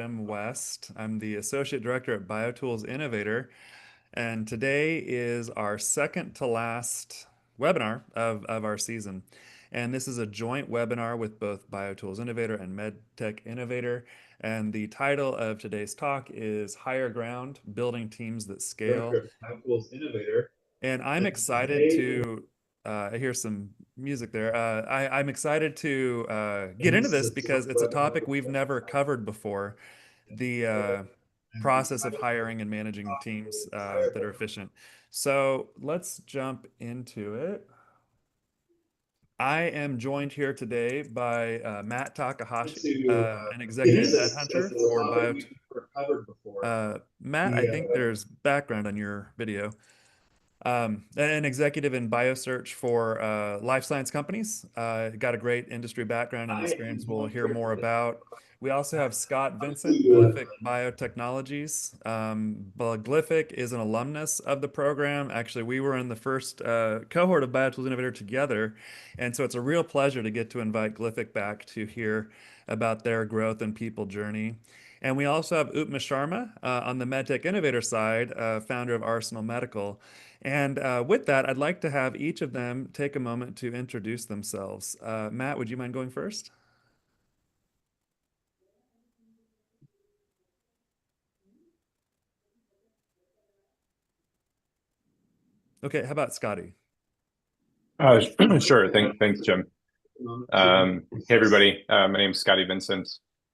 Jim West. I'm the Associate Director at BioTools Innovator, and today is our second to last webinar of our season. And this is a joint webinar with both BioTools Innovator and MedTech Innovator. And the title of today's talk is Higher Ground, Building Teams That Scale. Director of BioTools Innovator. And I'm And excited today, to I hear some music there. I'm excited to get and into this is this a joint because it's a webinar topic with we've both never covered BioTools before, the Innovator. And the process of title of hiring and the managing talk teams is Higher that are Ground. efficient. So let's jump into it. I am joined here today by Matt Takahashi, To an get executive into this because headhunter it's a for topic Bio. we've never covered before. Matt, I The think there's background on your video. An executive in biosearch for life science companies. Got a great industry background and I am experience we'll joined hear here more today. about. We also have Scott Vincent, To Glyphic Biotechnologies. Glyphic is an alumnus of the program. Actually, we were in the first cohort of BioTools Innovator together, and so it's a real pleasure to get to invite Glyphic back to hear about their growth and people journey. And we also have Upma Sharma on the MedTech Innovator side, founder of Arsenal Medical. And with that, I'd like to have each of them take a moment to introduce themselves. Matt, would you mind going first? Okay, how about Scotty? Sure. Thanks, Jim. Hey, everybody. My name's Scotty Vincent.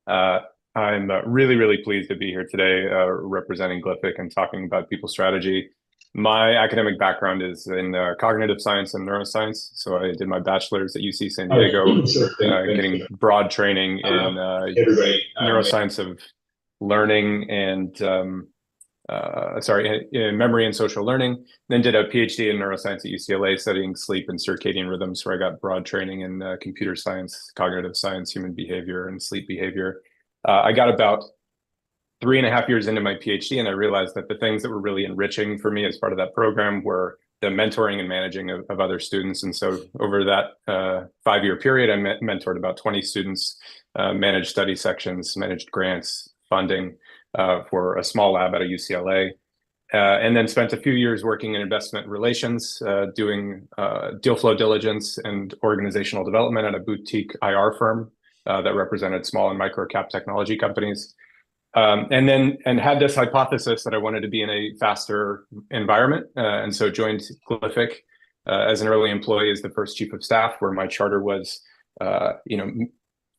Uh, I'm really pleased to be here today representing Glyphic and talking about people strategy. My academic background is in cognitive science and neuroscience. So I did my bachelor's at UC San Diego, sure, getting broad training in everybody. neuroscience of learning and in memory and social learning. Then did a PhD in neuroscience at UCLA, studying sleep and circadian rhythms, where I got broad training in computer science, cognitive science, human behavior, and sleep behavior. I got about 3.5 years into my PhD, and I realized that the things that were really enriching for me as part of that program were the mentoring and managing of other students. And so over that 5-year period, I mentored about 20 students, managed study sections, managed grants, funding for a small lab at a UCLA. And then spent a few years working in investment relations, doing deal flow diligence and organizational development at a boutique IR firm that represented small and micro cap technology companies. And had this hypothesis that I wanted to be in a faster environment, and so joined Glyphic as an early employee as the first chief of staff, where my charter was,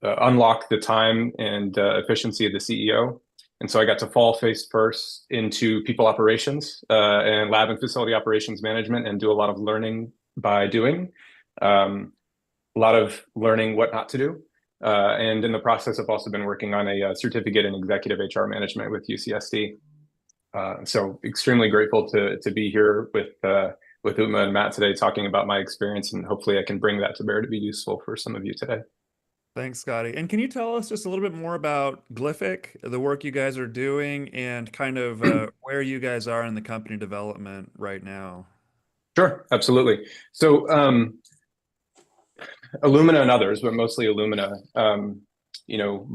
unlock the time and efficiency of the CEO. And so I got to fall face first into people operations and lab and facility operations management, and do a lot of learning by doing, a lot of learning what not to do. And in the process, I've also been working on a certificate in executive HR management with UCSD. So extremely grateful to be here with Uma and Matt today, talking about my experience, and hopefully I can bring that to bear to be useful for some of you today. Thanks, Scotty. And can you tell us just a little bit more about Glyphic, the work you guys are doing, and kind of where you guys are in the company development right now? Sure, absolutely. So Illumina and others, but mostly Illumina,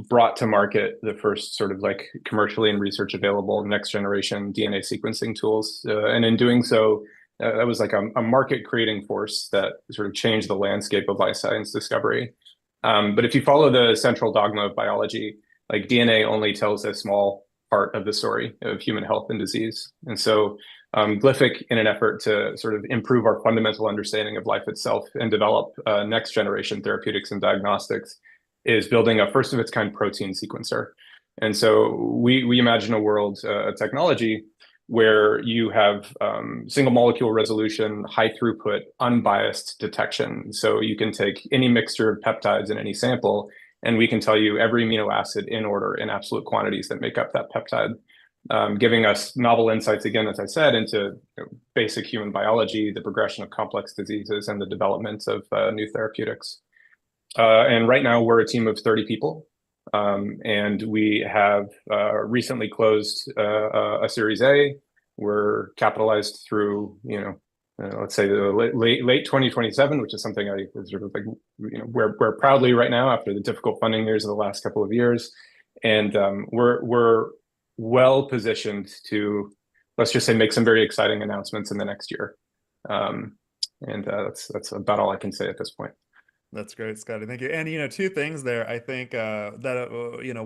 brought to market the first sort of like commercially and research available next generation DNA sequencing tools. And in doing so, that was like a market creating force that sort of changed the landscape of life science discovery. But if you follow the central dogma of biology, like DNA only tells a small part of the story of human health and disease. And so Glyphic, in an effort to sort of improve our fundamental understanding of life itself and develop next generation therapeutics and diagnostics, is building a first of its kind protein sequencer. And so we imagine a world, a technology where you have single molecule resolution, high throughput, unbiased detection. So you can take any mixture of peptides in any sample, and we can tell you every amino acid in order in absolute quantities that make up that peptide, giving us novel insights, again, as I said, into basic human biology, the progression of complex diseases, and the development of new therapeutics. And right now we're a team of 30 people. And we have recently closed a Series A. We're capitalized through, let's say the late 2027, which is something I sort of like, we're proudly right now after the difficult funding years of the last couple of years. and we're well positioned to, let's just say, make some very exciting announcements in the next year. And that's about all I can say at this point. That's great, Scotty. Thank you. And two things there. I think that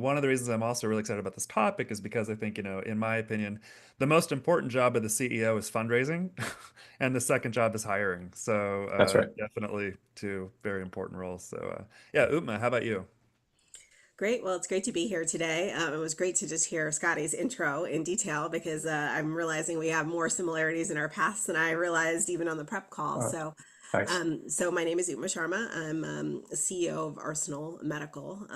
one of the reasons I'm also really excited about this topic is because I think in my opinion, the most important job of the CEO is fundraising, and the second job is hiring. So That's right. definitely two very important roles. So yeah, Utma, how about you? Great. Well, it's great to be here today. It was great to just hear Scotty's intro in detail because I'm realizing we have more similarities in our paths than I realized even on the prep call. Uh, So, nice. so my name is Uma Sharma. I'm CEO of Arsenal Medical.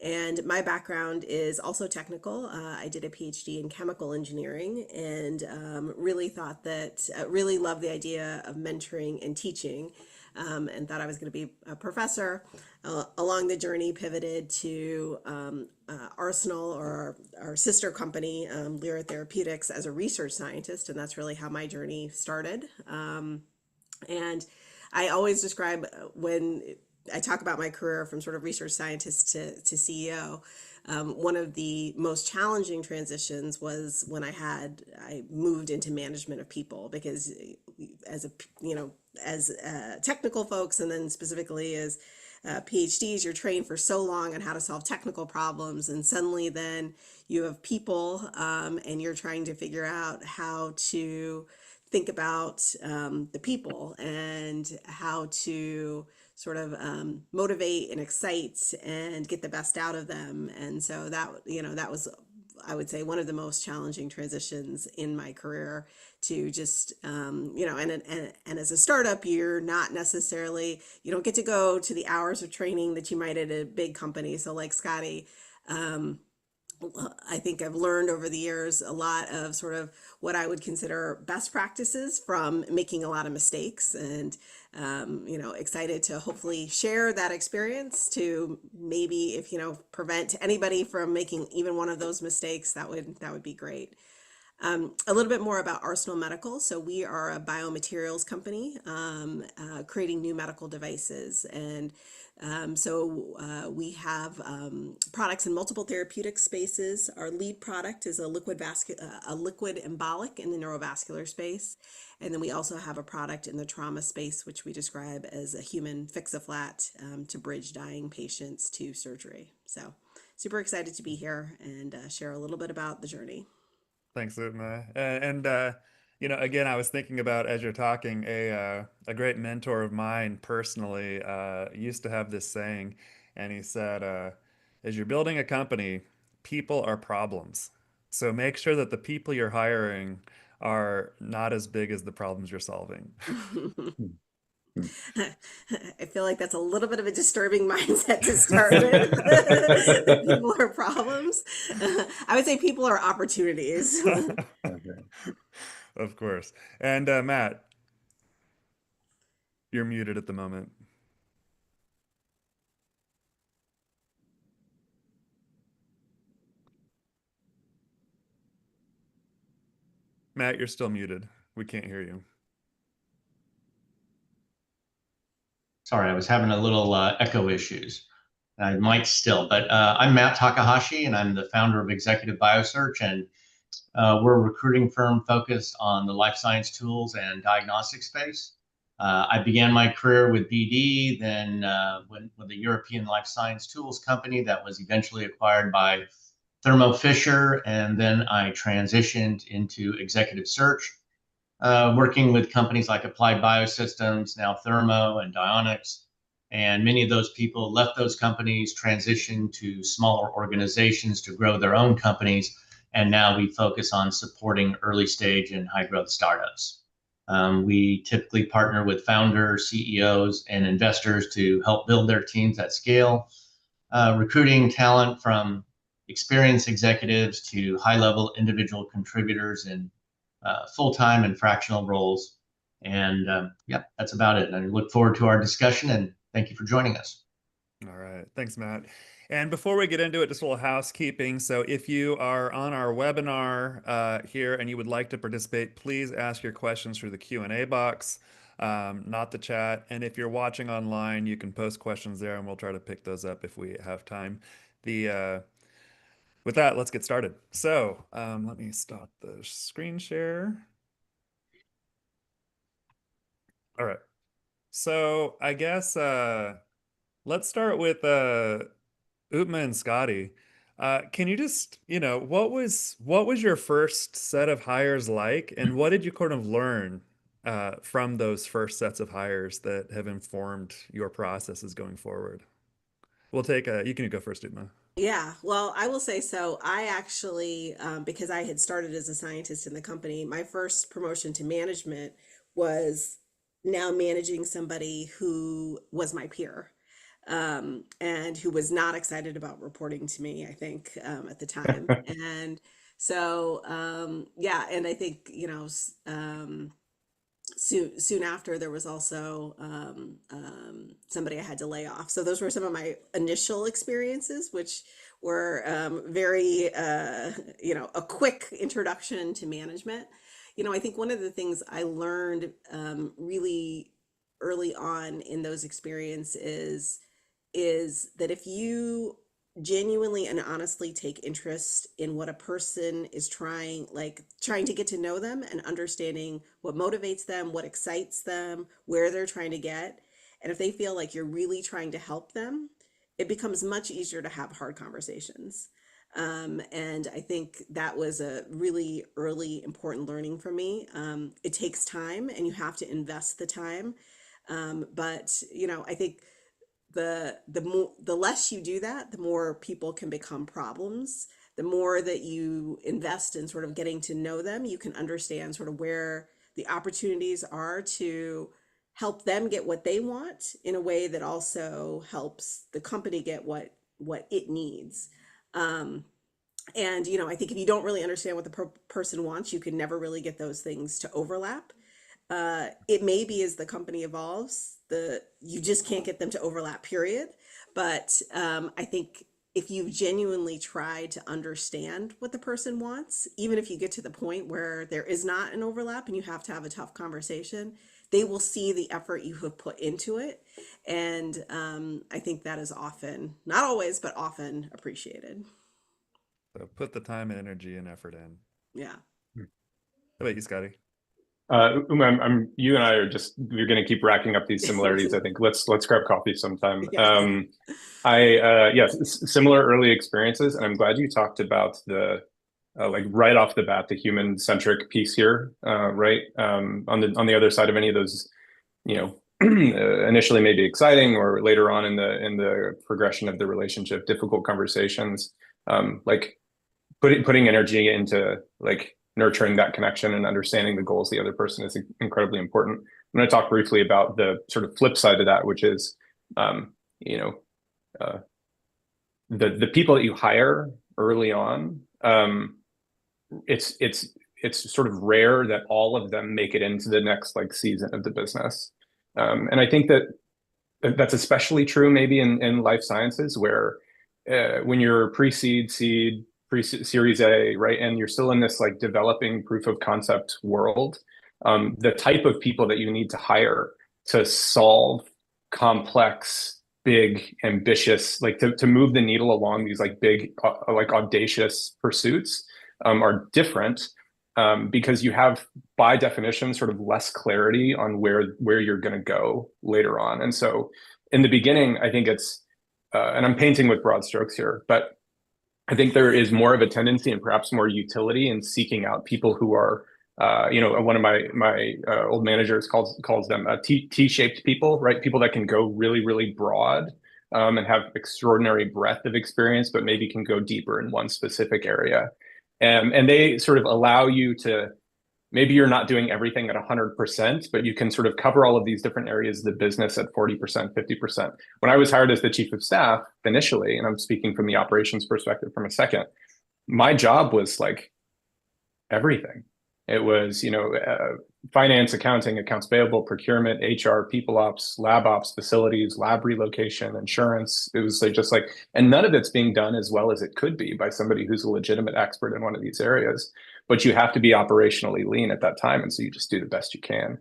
And my background is also technical. I did a PhD in chemical engineering and really thought that, really loved the idea of mentoring and teaching, and thought I was going to be a professor. Along the journey, pivoted to Arsenal, or our sister company, Lyra Therapeutics, as a research scientist. And that's really how my journey started. And I always describe when I talk about my career from sort of research scientist to CEO. One of the most challenging transitions was when I moved into management of people, because as a as technical folks, and then specifically as PhDs, you're trained for so long on how to solve technical problems, and suddenly then you have people, and you're trying to figure out how to think about the people and how to sort of motivate and excite and get the best out of them. And so that was, I would say, one of the most challenging transitions in my career, to just and as a startup, you're not necessarily, you don't get to go to the hours of training that you might at a big company. So like Scotty, I think I've learned over the years a lot of sort of what I would consider best practices from making a lot of mistakes, and excited to hopefully share that experience to maybe, if prevent anybody from making even one of those mistakes. That would be great. A little bit more about Arsenal Medical. So we are a biomaterials company, creating new medical devices, and we have products in multiple therapeutic spaces. Our lead product is a liquid embolic in the neurovascular space, and then we also have a product in the trauma space, which we describe as a human fix-a-flat, to bridge dying patients to surgery. So super excited to be here and share a little bit about the journey. Thanks, Utma. And again, I was thinking about, as you're talking, a great mentor of mine personally used to have this saying, and he said, "As you're building a company, people are problems. So make sure that the people you're hiring are not as big as the problems you're solving." Hmm. Hmm. I feel like that's a little bit of a disturbing mindset to start with. That people are problems. I would say people are opportunities. Okay. Of course. And Matt, you're muted at the moment. Matt, you're still muted. We can't hear you. Sorry, I was having a little echo issues. I might still, but I'm Matt Takahashi, and I'm the founder of Executive Biosearch, and we're a recruiting firm focused on the life science tools and diagnostic space. I began my career with BD, then with a European life science tools company that was eventually acquired by Thermo Fisher, and then I transitioned into executive search, working with companies like Applied Biosystems, now Thermo and Dionix. And many of those people left those companies, transitioned to smaller organizations to grow their own companies. And now we focus on supporting early stage and high growth startups. We typically partner with founders, CEOs, and investors to help build their teams at scale, recruiting talent from experienced executives to high level individual contributors in full-time and fractional roles. And yeah, that's about it. And I look forward to our discussion, and thank you for joining us. All right. Thanks, Matt. And before we get into it, just a little housekeeping. So if you are on our webinar here and you would like to participate, please ask your questions through the Q&A box, not the chat. And if you're watching online, you can post questions there and we'll try to pick those up if we have time. The with that, let's get started. So let me stop the screen share. All right. So I guess let's start with Utma and Scotty. Can you just, what was your first set of hires like, and what did you kind of learn from those first sets of hires that have informed your processes going forward? We'll take you can go first, Utma. Yeah, well, I will say so. I actually, because I had started as a scientist in the company, my first promotion to management was now managing somebody who was my peer, and who was not excited about reporting to me, I think, at the time. And so, yeah, and I think, soon after there was also somebody I had to lay off. So those were some of my initial experiences, which were very a quick introduction to management. I think one of the things I learned really early on in those experiences is that if you genuinely and honestly take interest in what a person is trying to get to know them and understanding what motivates them, what excites them, where they're trying to get, and if they feel like you're really trying to help them, it becomes much easier to have hard conversations. And I think that was a really early important learning for me. It takes time and you have to invest the time. But I think the less you do that, the more people can become problems. The more that you invest in sort of getting to know them, you can understand sort of where the opportunities are to help them get what they want in a way that also helps the company get what it needs. Um, and I think if you don't really understand what the person wants, you can never really get those things to overlap. It may be as the company evolves, you just can't get them to overlap, period. But I think if you genuinely try to understand what the person wants, even if you get to the point where there is not an overlap and you have to have a tough conversation, they will see the effort you have put into it. And I think that is often, not always, but often appreciated. So put the time and energy and effort in. Yeah. How about you, Scotty? You and I we're going to keep racking up these similarities. I think let's grab coffee sometime. Yeah. Yes, similar early experiences, and I'm glad you talked about the like right off the bat, the human centric piece here, right? On the other side of any of those, initially maybe exciting or later on in the progression of the relationship, difficult conversations, like putting energy into like nurturing that connection and understanding the goals of the other person is incredibly important. I'm going to talk briefly about the sort of flip side of that, which is, you know, the people that you hire early on. It's sort of rare that all of them make it into the next like season of the business, and I think that's especially true maybe in life sciences where when you're pre-seed, seed, pre-series A, right, and you're still in this like developing proof of concept world, the type of people that you need to hire to solve complex, big, ambitious, like to move the needle along these like big, like audacious pursuits are different because you have, by definition, sort of less clarity on where you're going to go later on. And so in the beginning, I think it's, and I'm painting with broad strokes here, but I think there is more of a tendency and perhaps more utility in seeking out people who are, one of my old managers calls them T-shaped people, right? People that can go really, really broad and have extraordinary breadth of experience, but maybe can go deeper in one specific area. And they sort of allow you to, maybe you're not doing everything at 100%, but you can sort of cover all of these different areas of the business at 40%, 50%. When I was hired as the chief of staff initially, and I'm speaking from the operations perspective from a second, my job was like everything. It was, finance, accounting, accounts payable, procurement, HR, people ops, lab ops, facilities, lab relocation, insurance. It was like, and none of it's being done as well as it could be by somebody who's a legitimate expert in one of these areas. But you have to be operationally lean at that time. And so you just do the best you can.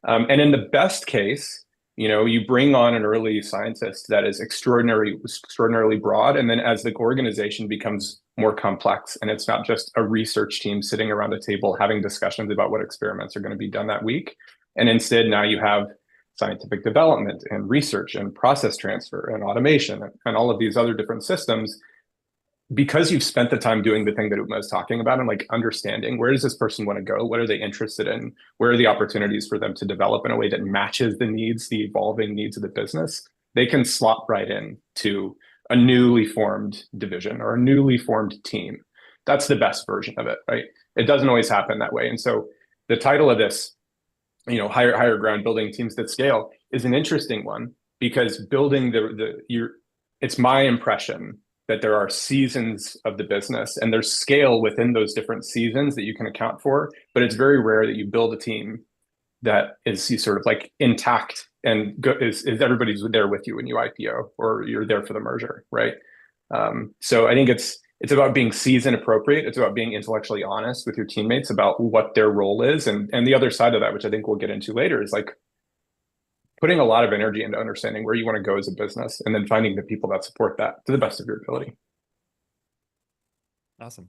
And in the best case, you bring on an early scientist that is extraordinarily broad. And then as the organization becomes more complex. And it's not just a research team sitting around a table having discussions about what experiments are going to be done that week. And instead, now you have scientific development and research and process transfer and automation and all of these other different systems, because you've spent the time doing the thing that Uma was talking about and like understanding where does this person want to go? What are they interested in? Where are the opportunities for them to develop in a way that matches the needs, the evolving needs of the business? They can slot right in to a newly formed division or a newly formed team. That's the best version of it, right? It doesn't always happen that way. And so the title of this, higher ground, building teams that scale, is an interesting one, because building it's my impression that there are seasons of the business and there's scale within those different seasons that you can account for, but it's very rare that you build a team that is sort of like intact and is everybody's there with you when you IPO or you're there for the merger, right? So I think it's about being season appropriate. It's about being intellectually honest with your teammates about what their role is. And the other side of that, which I think we'll get into later, is like putting a lot of energy into understanding where you want to go as a business and then finding the people that support that to the best of your ability. Awesome.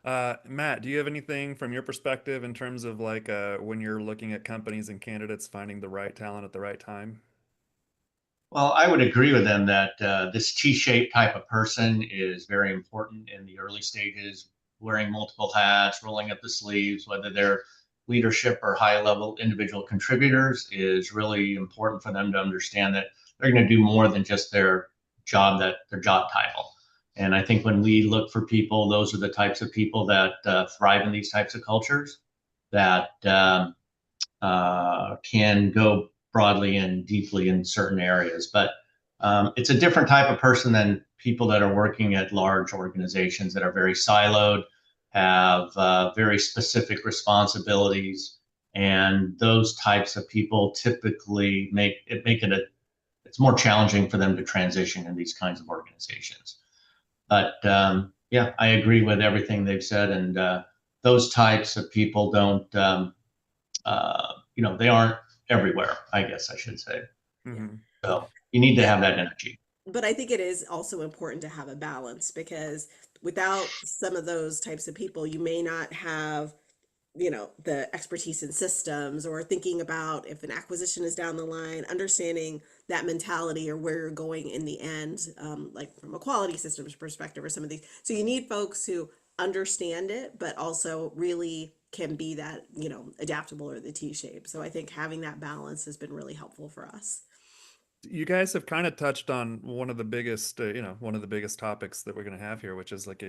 Matt, do you have anything from your perspective in terms of like when you're looking at companies and candidates, finding the right talent at the right time? Well, I would agree with them that this T-shaped type of person is very important in the early stages, wearing multiple hats, rolling up the sleeves, whether they're leadership or high-level individual contributors, is really important for them to understand that they're going to do more than just their job title. And I think when we look for people, those are the types of people that thrive in these types of cultures, that can go broadly and deeply in certain areas. But it's a different type of person than people that are working at large organizations that are very siloed, have very specific responsibilities. And those types of people typically it's more challenging for them to transition in these kinds of organizations. But yeah, I agree with everything they've said. And those types of people don't, they aren't everywhere, I guess I should say. Mm-hmm. So you need to have that energy. But I think it is also important to have a balance, because without some of those types of people, you may not have, the expertise in systems, or thinking about if an acquisition is down the line, understanding that mentality or where you're going in the end, like from a quality systems perspective or some of these. So you need folks who understand it, but also really can be that, adaptable, or the T-shape. So I think having that balance has been really helpful for us. You guys have kind of touched on one of the biggest, one of the biggest topics that we're going to have here, which is like,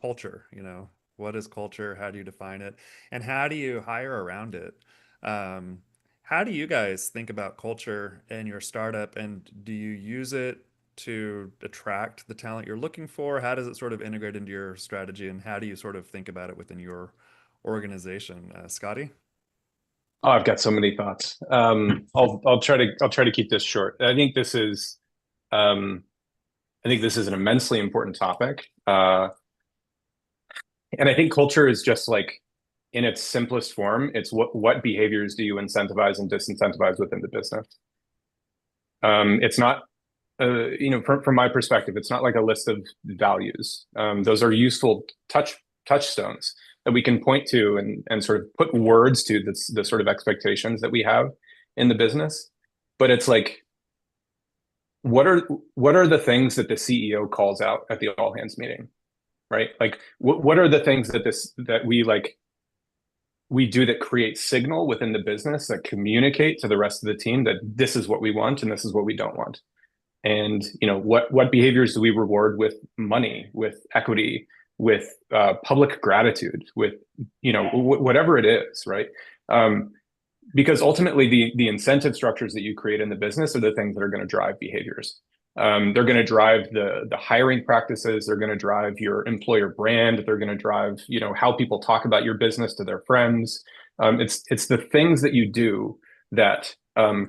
culture. What is culture? How do you define it? And how do you hire around it? How do you guys think about culture in your startup? And do you use it to attract the talent you're looking for? How does it sort of integrate into your strategy? And how do you sort of think about it within your organization? Scotty? Oh, I've got so many thoughts. I'll try to keep this short. I think this is an immensely important topic. And I think culture is just like, in its simplest form, it's what behaviors do you incentivize and disincentivize within the business. It's not, from my perspective, it's not like a list of values. Those are useful touchstones that we can point to and sort of put words to the sort of expectations that we have in the business. But it's like, what are the things that the CEO calls out at the all hands meeting, right? Like, what are the things that we do that create signal within the business, that communicate to the rest of the team that this is what we want and this is what we don't want. And what behaviors do we reward with money, with equity, with public gratitude, with whatever it is, right? Because ultimately the incentive structures that you create in the business are the things that are going to drive behaviors. They're going to drive the hiring practices. They're going to drive your employer brand. They're going to drive, how people talk about your business to their friends. It's the things that you do that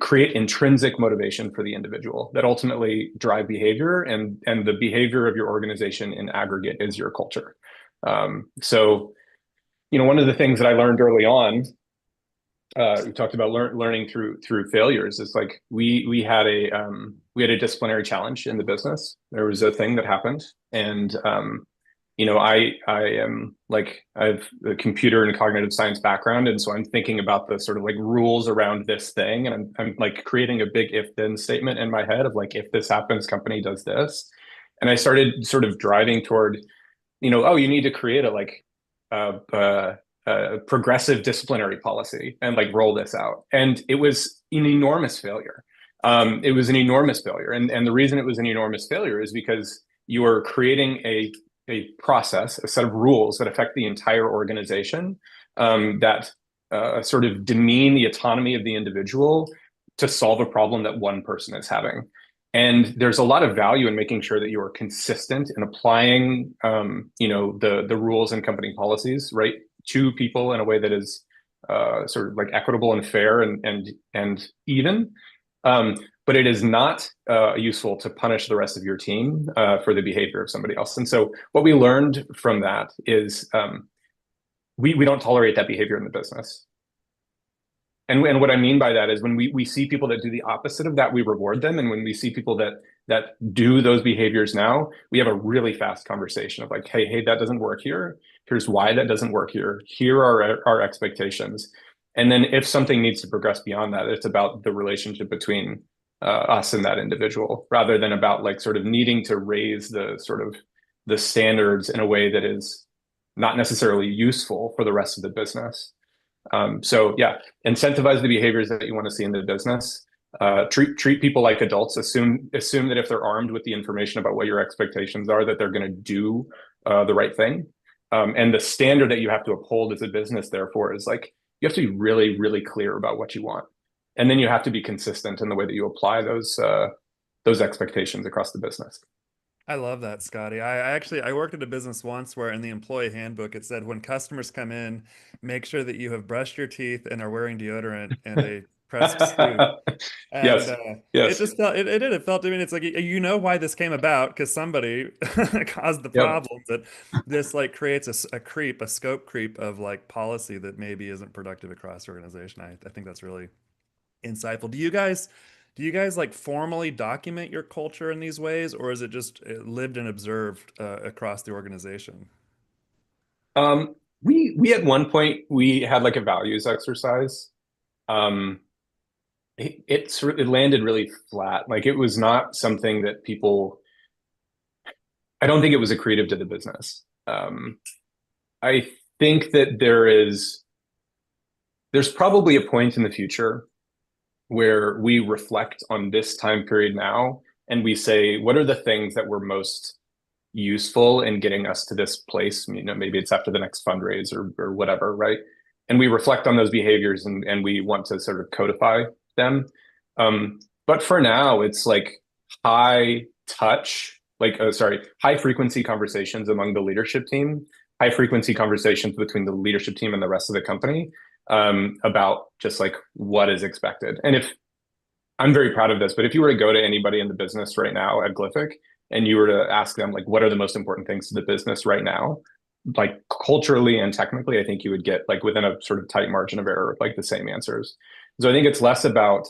create intrinsic motivation for the individual that ultimately drive behavior, and the behavior of your organization in aggregate is your culture. So, one of the things that I learned early on, we talked about learning through failures. It's like we had a disciplinary challenge in the business. There was a thing that happened, and I am like I have a computer and cognitive science background, and so I'm thinking about the sort of like rules around this thing, and I'm like creating a big if then statement in my head of like if this happens, company does this, and I started sort of driving toward oh, you need to create a like progressive disciplinary policy and like roll this out. And it was an enormous failure. It was an enormous failure. And the reason it was an enormous failure is because you are creating a process, a set of rules that affect the entire organization that sort of demean the autonomy of the individual to solve a problem that one person is having. And there's a lot of value in making sure that you are consistent in applying, the rules and company policies, right, to people in a way that is sort of like equitable and fair and even. But it is not useful to punish the rest of your team for the behavior of somebody else. And so what we learned from that is we don't tolerate that behavior in the business. And what I mean by that is when we see people that do the opposite of that, we reward them. And when we see people that do those behaviors now, we have a really fast conversation of like, hey, that doesn't work here. Here's why that doesn't work here. Here are our expectations. And then if something needs to progress beyond that, it's about the relationship between us and that individual, rather than about like sort of needing to raise the sort of the standards in a way that is not necessarily useful for the rest of the business. So yeah, incentivize the behaviors that you want to see in the business. Treat people like adults. Assume that if they're armed with the information about what your expectations are, that they're going to do the right thing. And the standard that you have to uphold as a business, therefore, is like you have to be really, really clear about what you want, and then you have to be consistent in the way that you apply those expectations across the business. I love that, Scotty. I worked at a business once where in the employee handbook it said when customers come in, make sure that you have brushed your teeth and are wearing deodorant and a pressed suit. And Yes, it yes, just felt it felt to me it's like you know why this came about because somebody caused the yep. problem that this like creates a scope creep of like policy that maybe isn't productive across the organization. I think that's really insightful. Do you guys like formally document your culture in these ways, or is it just lived and observed across the organization? We at one point we had like a values exercise. Um, it landed really flat. Like it was not something that people. I don't think it was accretive to the business. I think that there's probably a point in the future where we reflect on this time period now and we say, what are the things that were most useful in getting us to this place? Maybe it's after the next fundraise or whatever, right? And we reflect on those behaviors and we want to sort of codify them. But for now, it's like high touch, high frequency conversations among the leadership team, high frequency conversations between the leadership team and the rest of the company about just like what is expected. And if I'm very proud of this, but if you were to go to anybody in the business right now at Glyphic and you were to ask them like what are the most important things to the business right now, like culturally and technically, I think you would get like within a sort of tight margin of error, like the same answers. So I think it's less about,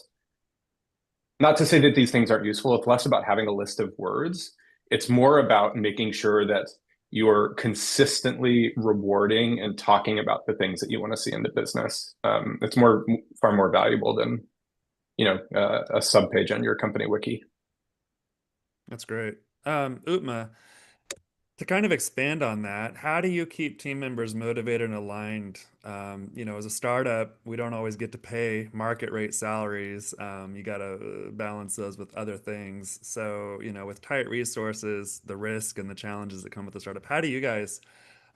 not to say that these things aren't useful, it's less about having a list of words. It's more about making sure that you're consistently rewarding and talking about the things that you want to see in the business. It's far more valuable than a sub page on your company wiki. That's great. Utma, to kind of expand on that, how do you keep team members motivated and aligned? As a startup, we don't always get to pay market rate salaries. You got to balance those with other things. So, with tight resources, the risk and the challenges that come with the startup, how do you guys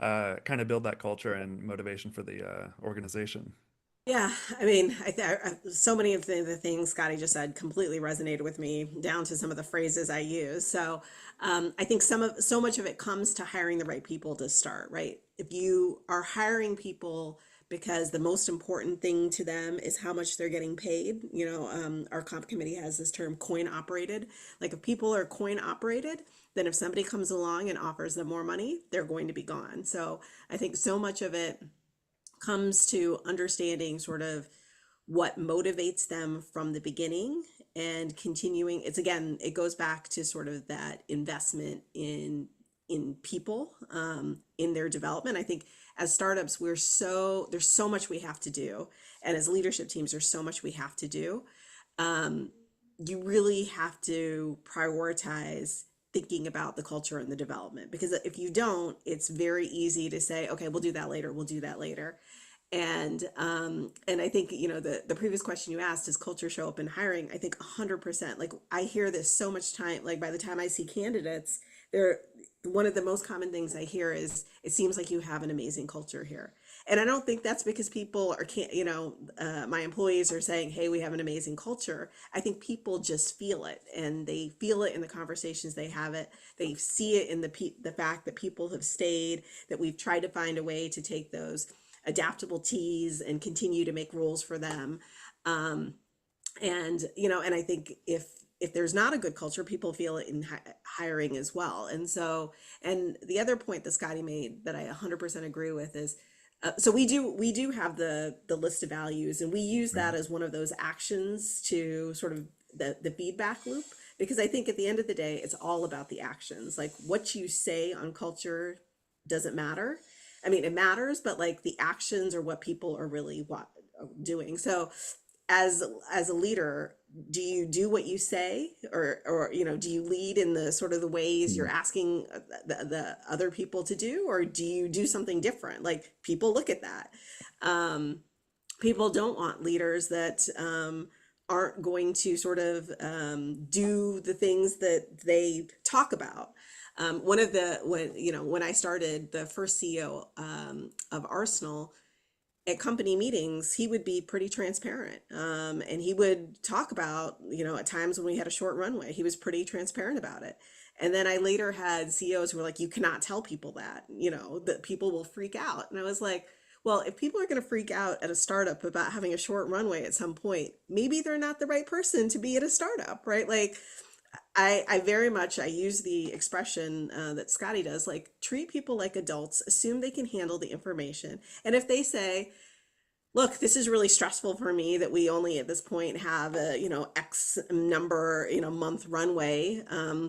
kind of build that culture and motivation for the organization? Yeah, I mean, so many of the things Scotty just said completely resonated with me, down to some of the phrases I use. So, I think so much of it comes to hiring the right people to start, right? If you are hiring people because the most important thing to them is how much they're getting paid, our comp committee has this term coin operated. Like if people are coin operated, then if somebody comes along and offers them more money, they're going to be gone. So I think so much of it comes to understanding sort of what motivates them from the beginning and continuing. It's again, it goes back to sort of that investment in in people, in their development. I think as startups, there's so much we have to do. And as leadership teams, there's so much we have to do. Um, you really have to prioritize thinking about the culture and the development, because if you don't, it's very easy to say, okay, we'll do that later, we'll do that later. And I think, the previous question you asked, does culture show up in hiring? I think 100%. Like, I hear this so much time, like by the time I see candidates, they're one of the most common things I hear is, it seems like you have an amazing culture here. And I don't think that's because people are can't, my employees are saying, hey, we have an amazing culture. I think people just feel it, and they feel it in the conversations they have it. They see it in the fact that people have stayed, that we've tried to find a way to take those adaptable teas and continue to make rules for them. And I think if there's not a good culture, people feel it in hiring as well. And so, and the other point that Scotty made that I 100% agree with is, so we do have the list of values, and we use that as one of those actions to sort of the feedback loop, because I think at the end of the day, it's all about the actions. Like, what you say on culture doesn't matter. I mean, it matters, but like the actions are what people are really doing. So as a leader, do you do what you say, or do you lead in the sort of the ways you're asking the other people to do, or do you do something different? Like, people look at that. People don't want leaders that aren't going to sort of do the things that they talk about. When I started, the first CEO of Arsenal, at company meetings, he would be pretty transparent. And he would talk about, at times when we had a short runway, he was pretty transparent about it. And then I later had CEOs who were like, you cannot tell people that people will freak out. And I was like, well, if people are going to freak out at a startup about having a short runway at some point, maybe they're not the right person to be at a startup, right? Like, I very much, I use the expression that Scotty does, like, treat people like adults, assume they can handle the information. And if they say, look, this is really stressful for me that we only at this point have a, X number, month runway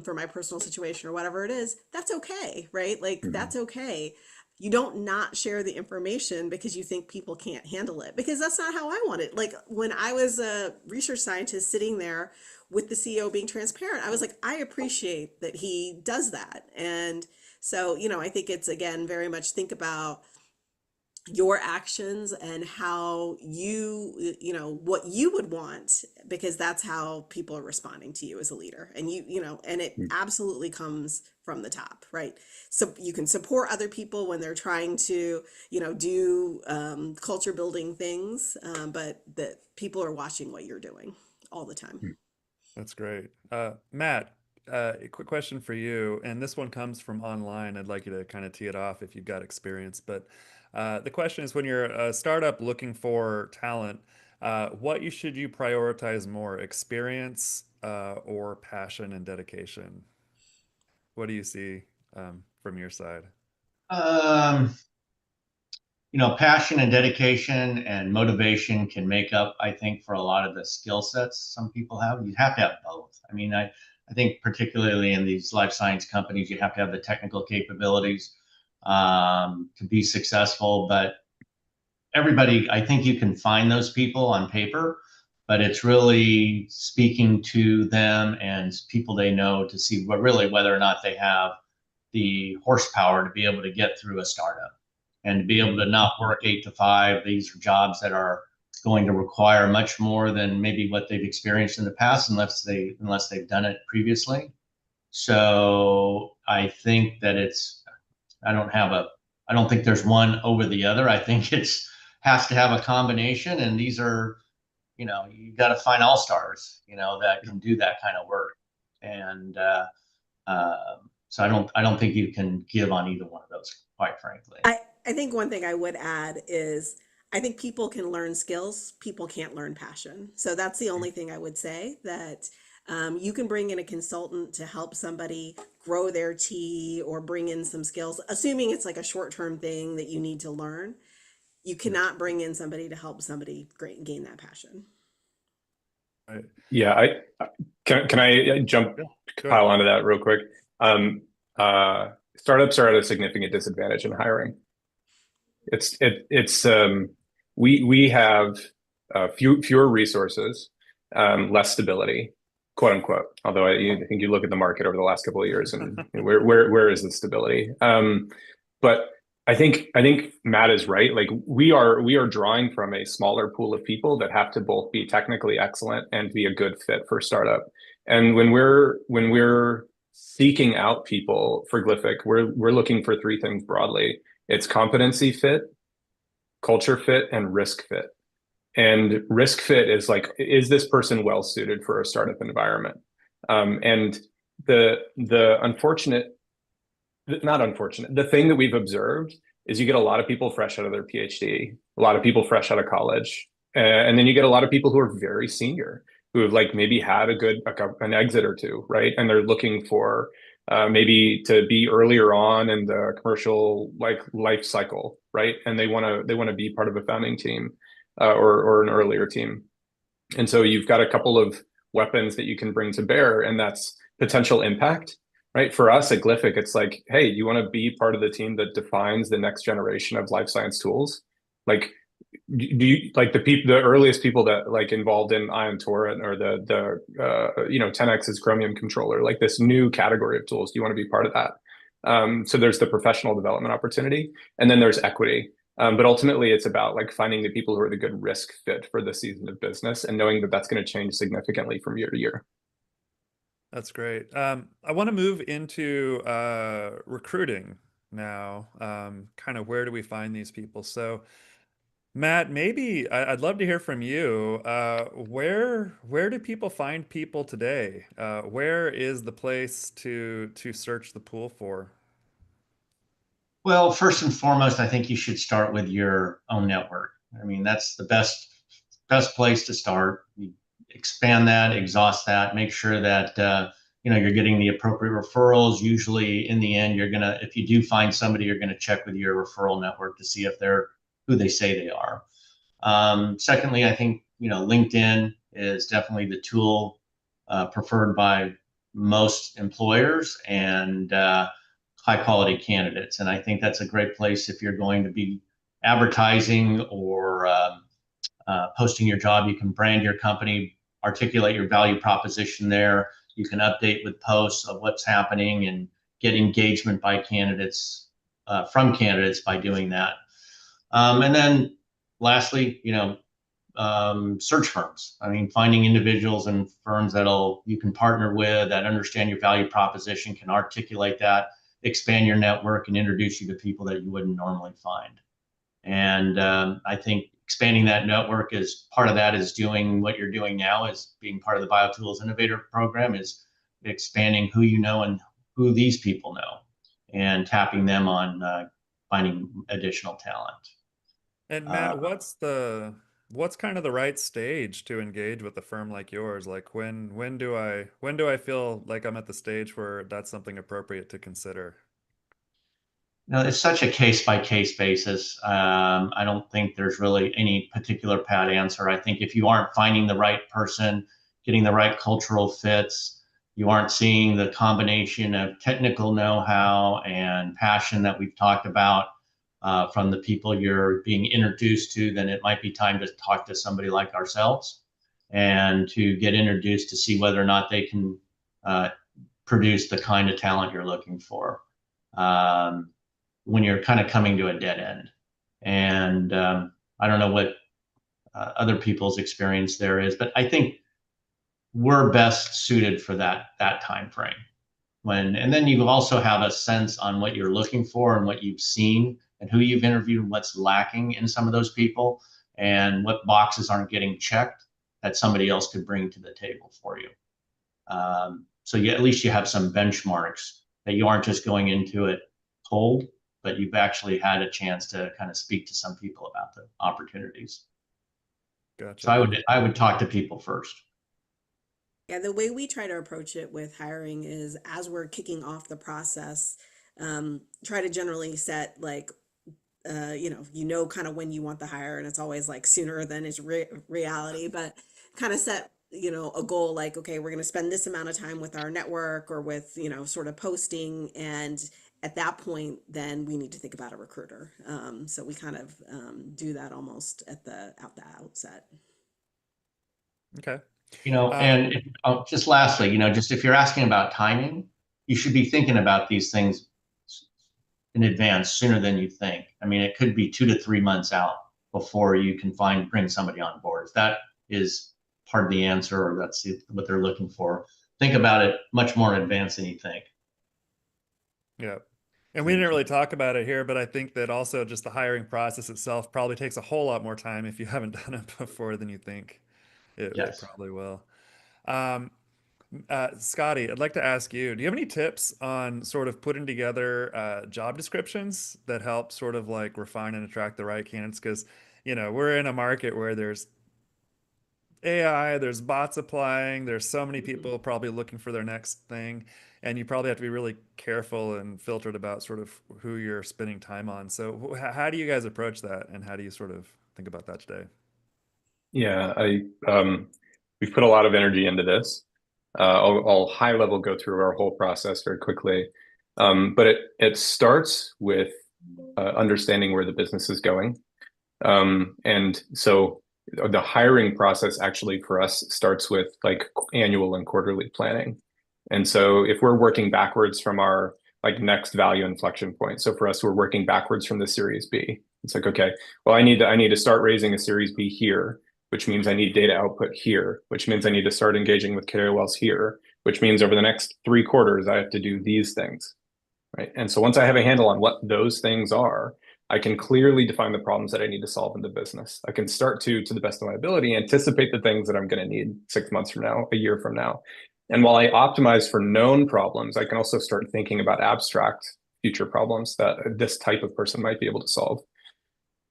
for my personal situation or whatever it is, that's okay, right? Like, that's okay. You don't not share the information because you think people can't handle it, because that's not how I want it. Like, when I was a research scientist sitting there with the CEO being transparent, I was like, I appreciate that he does that. And so, I think it's, again, very much think about your actions and how what you would want, because that's how people are responding to you as a leader. And and it absolutely comes from the top, right? So you can support other people when they're trying to, do culture building things, but that people are watching what you're doing all the time. That's great. Matt, a quick question for you, and this one comes from online. I'd like you to kind of tee it off if you've got experience. But the question is, when you're a startup looking for talent, what should you prioritize more, experience or passion and dedication? What do you see from your side? Um, passion and dedication and motivation can make up, I think, for a lot of the skill sets some people have. You have to have both. I mean, I think particularly in these life science companies, you have to have the technical capabilities to be successful. But everybody, I think you can find those people on paper, but it's really speaking to them and people they know to see whether or not they have the horsepower to be able to get through a startup and to be able to not work 8 to 5. These are jobs that are going to require much more than maybe what they've experienced in the past, unless they've done it previously. So I think that I don't think there's one over the other. I think has to have a combination, and these are, you got to find all stars, that can do that kind of work. And so I don't think you can give on either one of those, quite frankly. I think one thing I would add is, I think people can learn skills, people can't learn passion. So that's the only thing I would say, that you can bring in a consultant to help somebody grow their tea or bring in some skills, assuming it's like a short-term thing that you need to learn. You cannot bring in somebody to help somebody gain that passion. Right. Yeah, can I jump pile onto that real quick? startups are at a significant disadvantage in hiring. We have fewer resources, less stability, quote unquote. Although I think you look at the market over the last couple of years, and where is the stability? But I think Matt is right. Like we are drawing from a smaller pool of people that have to both be technically excellent and be a good fit for startup. And when we're seeking out people for Glyphic, we're looking for three things broadly. It's competency fit, culture fit, and risk fit. And risk fit is like, is this person well suited for a startup environment? And the unfortunate, not unfortunate, the thing that we've observed is you get a lot of people fresh out of their PhD, a lot of people fresh out of college, and then you get a lot of people who are very senior, who have like maybe had an exit or two, right? And they're looking for maybe to be earlier on in the commercial like life cycle, right? And they want to be part of a founding team or an earlier team. And so you've got a couple of weapons that you can bring to bear, and that's potential impact, right? For us at Glyphic, it's like, hey, you want to be part of the team that defines the next generation of life science tools? Like, do you like the earliest people that like involved in Ion Torrent or the 10x's Chromium controller, like this new category of tools? Do you want to be part of that? So there's the professional development opportunity, and then there's equity. But ultimately, it's about like finding the people who are the good risk fit for the season of business and knowing that that's going to change significantly from year to year. That's great. I want to move into recruiting now. Kind of where do we find these people? So, Matt, maybe I'd love to hear from you. Where do people find people today? Where is the place to search the pool for? Well, first and foremost, I think you should start with your own network. I mean, that's the best place to start. You expand that, exhaust that, make sure that you're getting the appropriate referrals. Usually, in the end, if you do find somebody, you're gonna check with your referral network to see if they're who they say they are. Secondly, I think LinkedIn is definitely the tool preferred by most employers and high quality candidates. And I think that's a great place if you're going to be advertising or posting your job. You can brand your company, articulate your value proposition there. You can update with posts of what's happening and get engagement by candidates from candidates by doing that. And then lastly, search firms. I mean, finding individuals and firms you can partner with that understand your value proposition, can articulate that, expand your network, and introduce you to people that you wouldn't normally find. And I think expanding that network is part of that is doing what you're doing now is being part of the BioTools Innovator Program is expanding who you know and who these people know and tapping them on finding additional talent. And Matt, what's kind of the right stage to engage with a firm like yours? Like when do I feel like I'm at the stage where that's something appropriate to consider? It's such a case by case basis. I don't think there's really any particular pat answer. I think if you aren't finding the right person, getting the right cultural fits, you aren't seeing the combination of technical know-how and passion that we've talked about from the people you're being introduced to, then it might be time to talk to somebody like ourselves and to get introduced to see whether or not they can produce the kind of talent you're looking for. When you're kind of coming to a dead end. And I don't know what other people's experience there is, but I think we're best suited for that time frame. And then you also have a sense on what you're looking for and what you've seen and who you've interviewed and what's lacking in some of those people and what boxes aren't getting checked that somebody else could bring to the table for you. So at least you have some benchmarks that you aren't just going into it cold, but you've actually had a chance to kind of speak to some people about the opportunities. Gotcha. So I would talk to people first. Yeah, the way we try to approach it with hiring is as we're kicking off the process, try to generally set like, kind of when you want the hire, and it's always like sooner than it's reality, but kind of set, a goal like, okay, we're going to spend this amount of time with our network or with, sort of posting and at that point, then we need to think about a recruiter. So we kind of do that almost at the outset. Okay. And just lastly, just if you're asking about timing, you should be thinking about these things in advance sooner than you think. I mean, it could be 2 to 3 months out before you can bring somebody on board. If that is part of the answer, or that's what they're looking for, think about it much more in advance than you think. Yeah. And we didn't really talk about it here, but I think that also just the hiring process itself probably takes a whole lot more time if you haven't done it before than you think it Yes. probably will. Um, Scotty, I'd like to ask you, do you have any tips on sort of putting together job descriptions that help sort of like refine and attract the right candidates? Because, we're in a market where there's AI, there's bots applying, there's so many people probably looking for their next thing, and you probably have to be really careful and filtered about sort of who you're spending time on. So, how do you guys approach that, and how do you sort of think about that today? Yeah, we've put a lot of energy into this. I'll high level go through our whole process very quickly. But it starts with understanding where the business is going. And so the hiring process actually for us starts with like annual and quarterly planning. And so if we're working backwards from our like next value inflection point, so for us, we're working backwards from the Series B. It's like, okay, well, I need to start raising a Series B here, which means I need data output here, which means I need to start engaging with KOLs here, which means over the next 3 quarters, I have to do these things, right? And so once I have a handle on what those things are, I can clearly define the problems that I need to solve in the business. I can start to the best of my ability, anticipate the things that I'm going to need 6 months from now, a year from now. And while I optimize for known problems, I can also start thinking about abstract future problems that this type of person might be able to solve.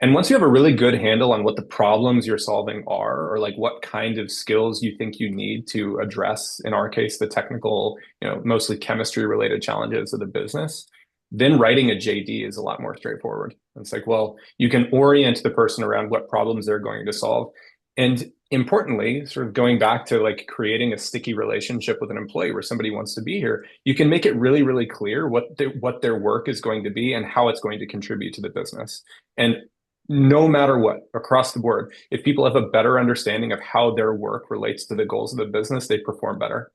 And once you have a really good handle on what the problems you're solving are, or like what kind of skills you think you need to address, in our case, the technical, mostly chemistry related challenges of the business, then writing a JD is a lot more straightforward. It's like, well, you can orient the person around what problems they're going to solve. And importantly, sort of going back to like creating a sticky relationship with an employee where somebody wants to be here, you can make it really, really clear what their work is going to be and how it's going to contribute to the business. And no matter what, across the board, if people have a better understanding of how their work relates to the goals of the business, they perform better,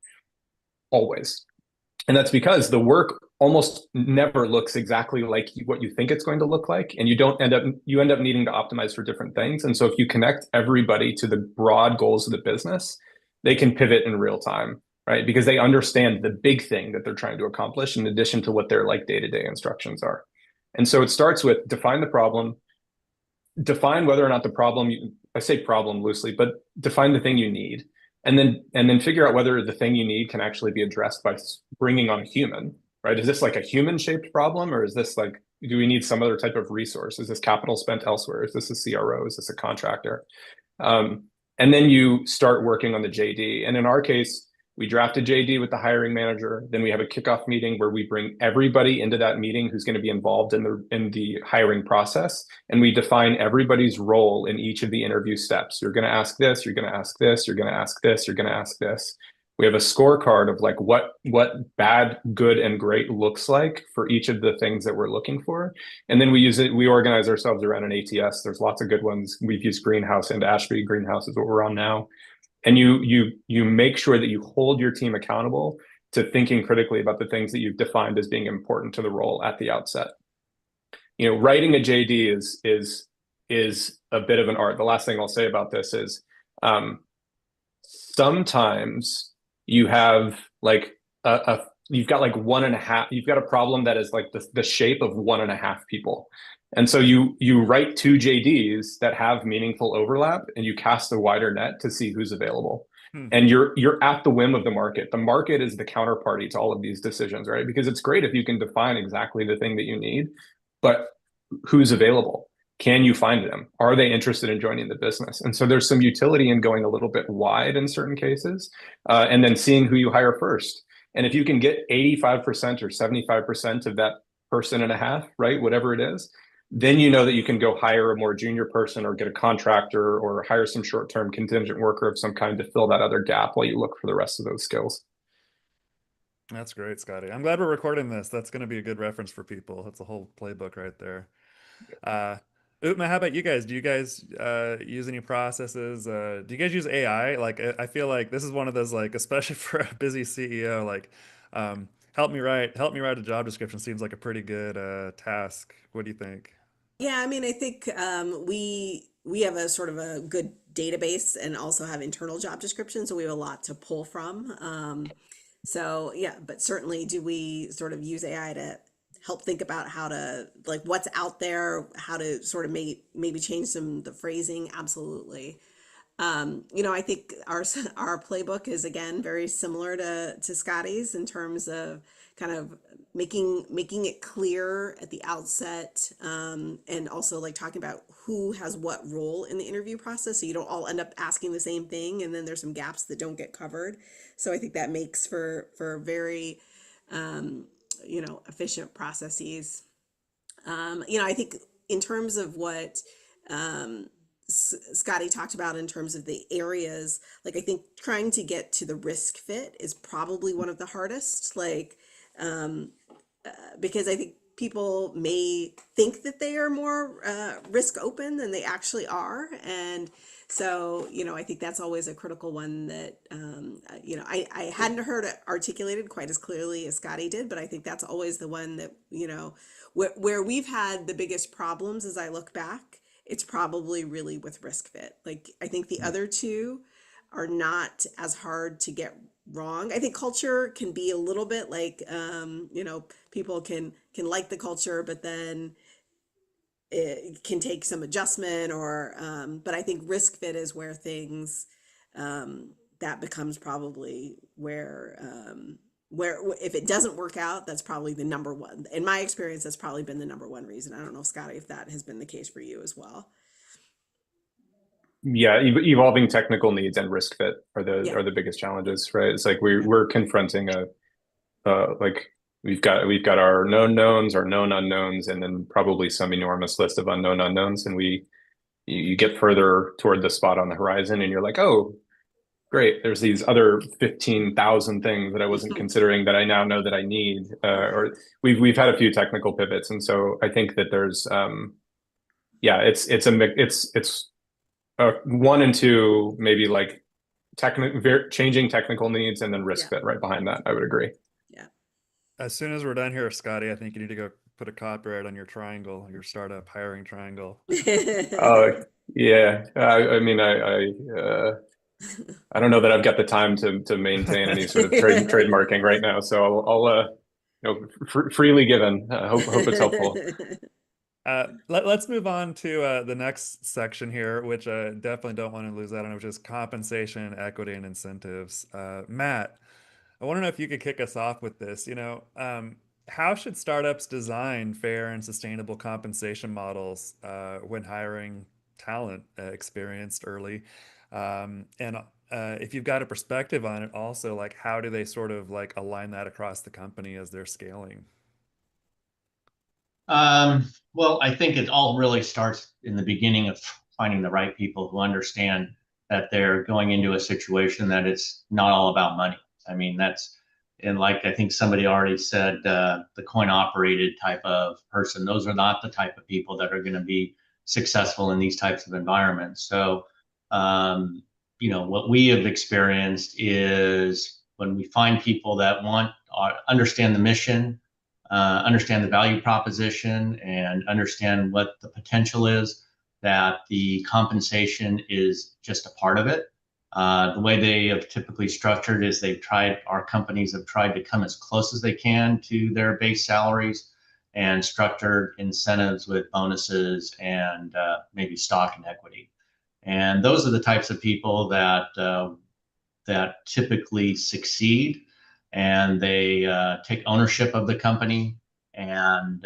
always. And that's because the work almost never looks exactly like what you think it's going to look like, and you end up needing to optimize for different things. And so if you connect everybody to the broad goals of the business, they can pivot in real time, right? Because they understand the big thing that they're trying to accomplish in addition to what their like day-to-day instructions are. And so it starts with define the problem, define whether or not the problem, I say problem loosely, but define the thing you need. And then figure out whether the thing you need can actually be addressed by bringing on a human, right? Is this like a human shaped problem, or is this like, do we need some other type of resource? Is this capital spent elsewhere? Is this a CRO? Is this a contractor? And then you start working on the JD. And in our case, we draft a JD with the hiring manager. Then we have a kickoff meeting where we bring everybody into that meeting who's going to be involved in the hiring process. And we define everybody's role in each of the interview steps. You're going to ask this, you're going to ask this, you're going to ask this, you're going to ask this. We have a scorecard of like what bad, good, and great looks like for each of the things that we're looking for. And then we organize ourselves around an ATS. There's lots of good ones. We've used Greenhouse, and Ashby Greenhouse is what we're on now. And you make sure that you hold your team accountable to thinking critically about the things that you've defined as being important to the role at the outset. Writing a JD is a bit of an art. The last thing I'll say about this is sometimes you have like you've got like 1.5, you've got a problem that is like the shape of 1.5 people. And so you write 2 JDs that have meaningful overlap, and you cast a wider net to see who's available. And you're at the whim of the market. The market is the counterparty to all of these decisions, right? Because it's great if you can define exactly the thing that you need, but who's available? Can you find them? Are they interested in joining the business? And so there's some utility in going a little bit wide in certain cases, and then seeing who you hire first. And if you can get 85% or 75% of that 1.5%, right, whatever it is, then you know that you can go hire a more junior person or get a contractor or hire some short-term contingent worker of some kind to fill that other gap while you look for the rest of those skills. That's great, Scotty. I'm glad we're recording this. That's going to be a good reference for people. That's a whole playbook right there. Uh, Utma, how about you guys? Do you guys use any processes? Do you guys use AI? Like, I feel like this is one of those, like, especially for a busy CEO, like, help me write a job description seems like a pretty good task. What do you think? Yeah, I mean, I think we have a sort of a good database and also have internal job descriptions, so we have a lot to pull from. So yeah, but certainly do we sort of use AI to help think about how to like what's out there, how to sort of maybe change some of the phrasing? Absolutely. I think our playbook is again very similar to Scotty's in terms of kind of making it clear at the outset, and also like talking about who has what role in the interview process, so you don't all end up asking the same thing, and then there's some gaps that don't get covered. So I think that makes for very efficient processes. I think in terms of what um, Scotty talked about in terms of the areas, like I think trying to get to the risk fit is probably one of the hardest. Like, um, because I think people may think that they are more risk open than they actually are. And so, I think that's always a critical one that, I hadn't heard it articulated quite as clearly as Scotty did, but I think that's always the one that, where we've had the biggest problems as I look back, it's probably really with risk fit. Like, I think the other two are not as hard to get wrong. I think culture can be a little bit like, people can like the culture, but then it can take some adjustment or, but I think risk fit is where things, that becomes probably where if it doesn't work out, that's probably the number one. In my experience, that's probably been the number one reason. I don't know, Scotty, if that has been the case for you as well. Yeah, evolving technical needs and risk fit Yeah. are the biggest challenges, right? It's like we're confronting like we've got our known knowns, our known unknowns, and then probably some enormous list of unknown unknowns. And you get further toward the spot on the horizon, and you're like, oh, great, there's these other 15,000 things that I wasn't considering that I now know that I need. Or we've had a few technical pivots, and so I think that there's yeah, it's one and two, maybe like changing technical needs and then risk Yeah. fit right behind that. I would agree. Yeah. As soon as we're done here, Scotty, I think you need to go put a copyright on your triangle, your startup hiring triangle. Oh, yeah. I mean, I don't know that I've got the time to maintain any sort of trademarking right now. So I'll freely given. Hope it's helpful. Let's move on to the next section here, which I definitely don't want to lose out on, which is compensation, equity, and incentives. Matt, I want to know if you could kick us off with this. How should startups design fair and sustainable compensation models when hiring talent experienced early? And if you've got a perspective on it, also, like, how do they sort of like align that across the company as they're scaling? Well, I think it all really starts in the beginning of finding the right people who understand that they're going into a situation that it's not all about money. I mean, and like I think somebody already said, the coin operated type of person, those are not the type of people that are going to be successful in these types of environments. So, what we have experienced is when we find people that understand the mission, understand the value proposition, and understand what the potential is, that the compensation is just a part of it. The way they have typically structured is our companies have tried to come as close as they can to their base salaries and structured incentives with bonuses and maybe stock and equity. And those are the types of people that typically succeed, and they take ownership of the company, and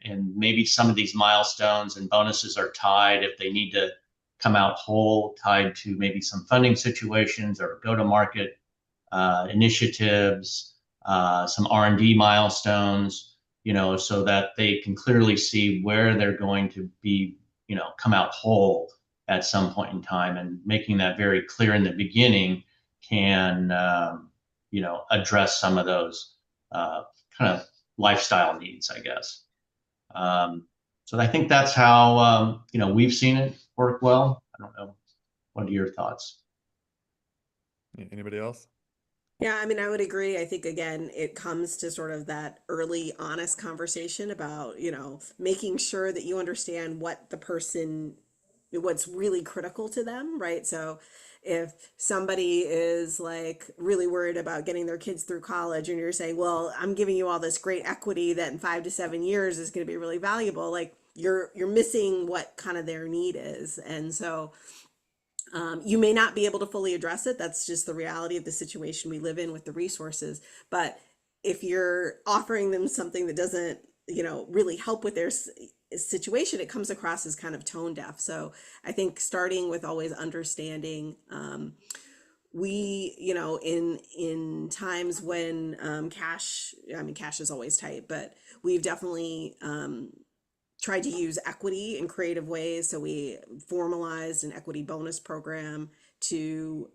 and maybe some of these milestones and bonuses are tied, if they need to come out whole, tied to maybe some funding situations or go-to-market initiatives, some R&D milestones, so that they can clearly see where they're going to be, come out whole at some point in time. And making that very clear in the beginning can address some of those kind of lifestyle needs, I guess. So I think that's how we've seen it work well. I don't know. What are your thoughts? Anybody else? Yeah, I mean, I would agree. I think again, it comes to sort of that early, honest conversation about, making sure that you understand what the person, what's really critical to them, right? So if somebody is like really worried about getting their kids through college and you're saying, well, I'm giving you all this great equity that in 5 to 7 years is going to be really valuable, like you're missing what kind of their need is. And so you may not be able to fully address it. That's just the reality of the situation we live in with the resources. But if you're offering them something that doesn't, really help with their situation, it comes across as kind of tone deaf. So I think starting with always understanding, we, in times when cash is always tight, but we've definitely tried to use equity in creative ways. So we formalized an equity bonus program to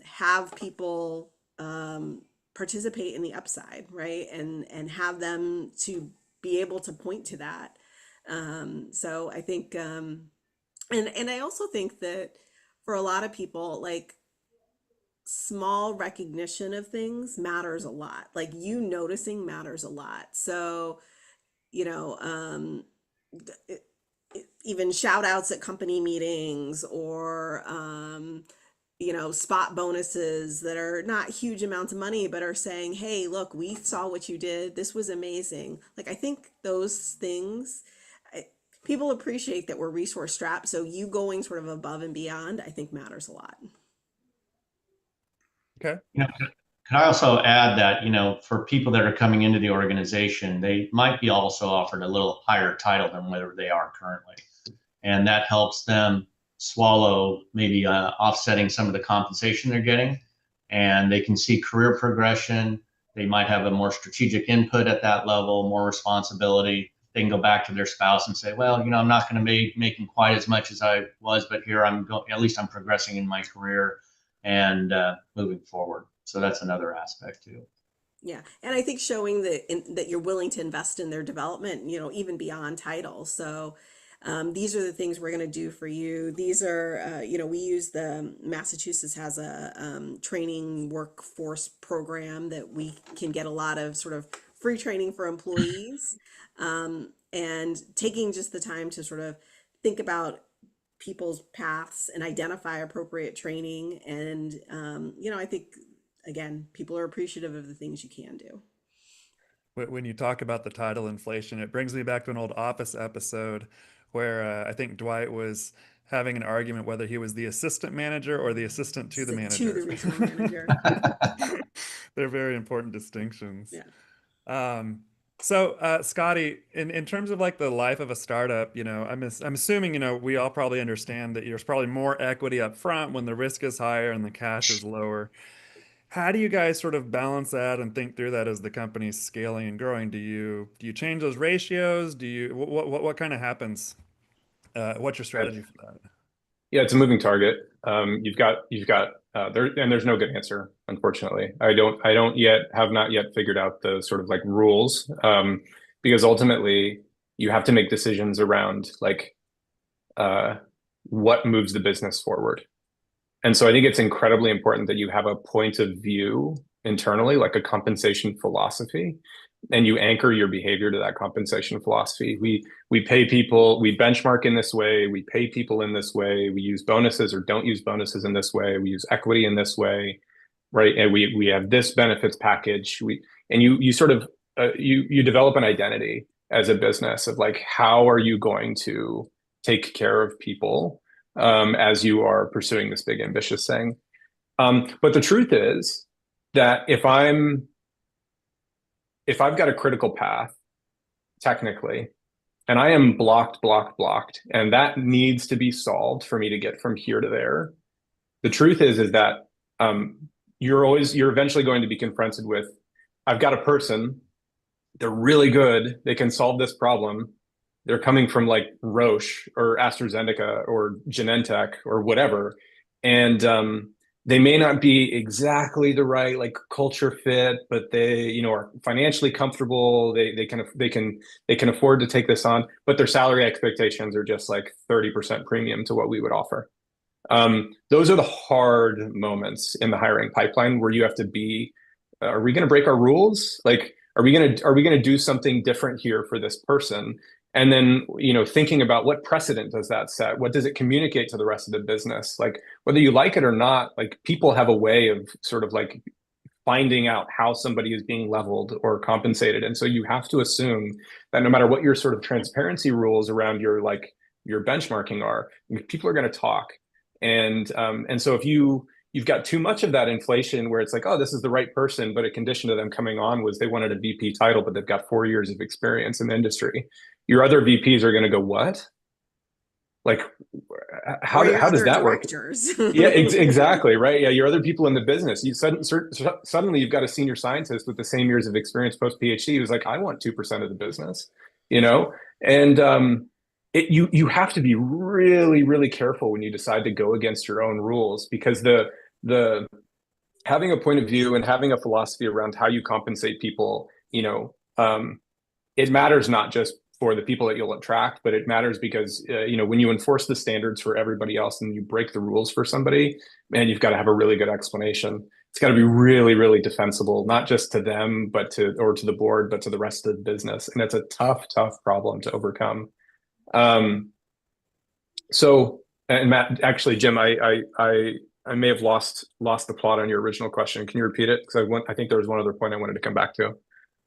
have people participate in the upside, right? And have them to be able to point to that. So I think, and I also think that for a lot of people, like small recognition of things matters a lot. Like you noticing matters a lot. So, you know, even shout outs at company meetings or spot bonuses that are not huge amounts of money but are saying, hey, look, we saw what you did, this was amazing. Like I think those things, people appreciate that we're resource strapped, so you going sort of above and beyond, I think matters a lot. Okay. Could I also add that, for people that are coming into the organization, they might be also offered a little higher title than where they are currently. And that helps them swallow maybe offsetting some of the compensation they're getting. And they can see career progression. They might have a more strategic input at that level, more responsibility. They can go back to their spouse and say, well, I'm not going to be making quite as much as I was, but here I'm going, at least I'm progressing in my career and moving forward. So that's another aspect too. Yeah, and I think showing that you're willing to invest in their development, even beyond titles. So these are the things we're going to do for you. These are, we use Massachusetts has a training workforce program that we can get a lot of sort of free training for employees, and taking just the time to sort of think about people's paths and identify appropriate training. And, I think, again, people are appreciative of the things you can do. When you talk about the title inflation, it brings me back to an old Office episode where I think Dwight was having an argument whether he was the assistant manager or the assistant to the To manager. the regional manager. They're very important distinctions. Yeah. So, Scotty, in terms of like the life of a startup, I'm assuming, we all probably understand that there's probably more equity up front when the risk is higher and the cash is lower. How do you guys sort of balance that and think through that as the company's scaling and growing? Do you change those ratios? What kind of happens? What's your strategy for that? Yeah, it's a moving target. You've got there, and there's no good answer, unfortunately. I have not yet figured out the sort of like rules, because ultimately you have to make decisions around like what moves the business forward. And so I think it's incredibly important that you have a point of view internally, like a compensation philosophy, and you anchor your behavior to that compensation philosophy. We pay people, we benchmark in this way, we pay people in this way, we use bonuses or don't use bonuses in this way, we use equity in this way, right? And we have this benefits package. You sort of you develop an identity as a business of like, how are you going to take care of people as you are pursuing this big ambitious thing. But the truth is that if I've got a critical path, technically, and I am blocked, and that needs to be solved for me to get from here to there, the truth is that you're eventually going to be confronted with, I've got a person, they're really good, they can solve this problem. They're coming from like Roche or AstraZeneca or Genentech or whatever. And they may not be exactly the right like culture fit, but they, you know, are financially comfortable. They can afford to take this on, but their salary expectations are just like 30% premium to what we would offer. Those are the hard moments in the hiring pipeline where you have to be, are we going to break our rules? Like, are we going to do something different here for this person? And then, you know, thinking about what precedent does that set? What does it communicate to the rest of the business? Like, whether you like it or not, like people have a way of sort of like finding out how somebody is being leveled or compensated. And so you have to assume that no matter what your sort of transparency rules around your like your benchmarking are, people are going to talk. And so if you've got too much of that inflation where it's like, oh, this is the right person, but a condition of them coming on was they wanted a VP title, but they've got 4 years of experience in the industry. Your other VPs are going to go, what? Like, Or your how does other that work? directors. Yeah, exactly, right. Yeah, your other people in the business. Suddenly you've got a senior scientist with the same years of experience post PhD who's like, I want 2% of the business, you know, and you have to be really really careful when you decide to go against your own rules because the having a point of view and having a philosophy around how you compensate people, you know, it matters not just for the people that you'll attract, but it matters because you know when you enforce the standards for everybody else and you break the rules for somebody, man, you've got to have a really good explanation. It's got to be really, really defensible, not just to them, but to the board, but to the rest of the business. And it's a tough, tough problem to overcome. Um, so, and Matt, actually, Jim, I may have lost the plot on your original question. Can you repeat it? Because I think there was one other point I wanted to come back to.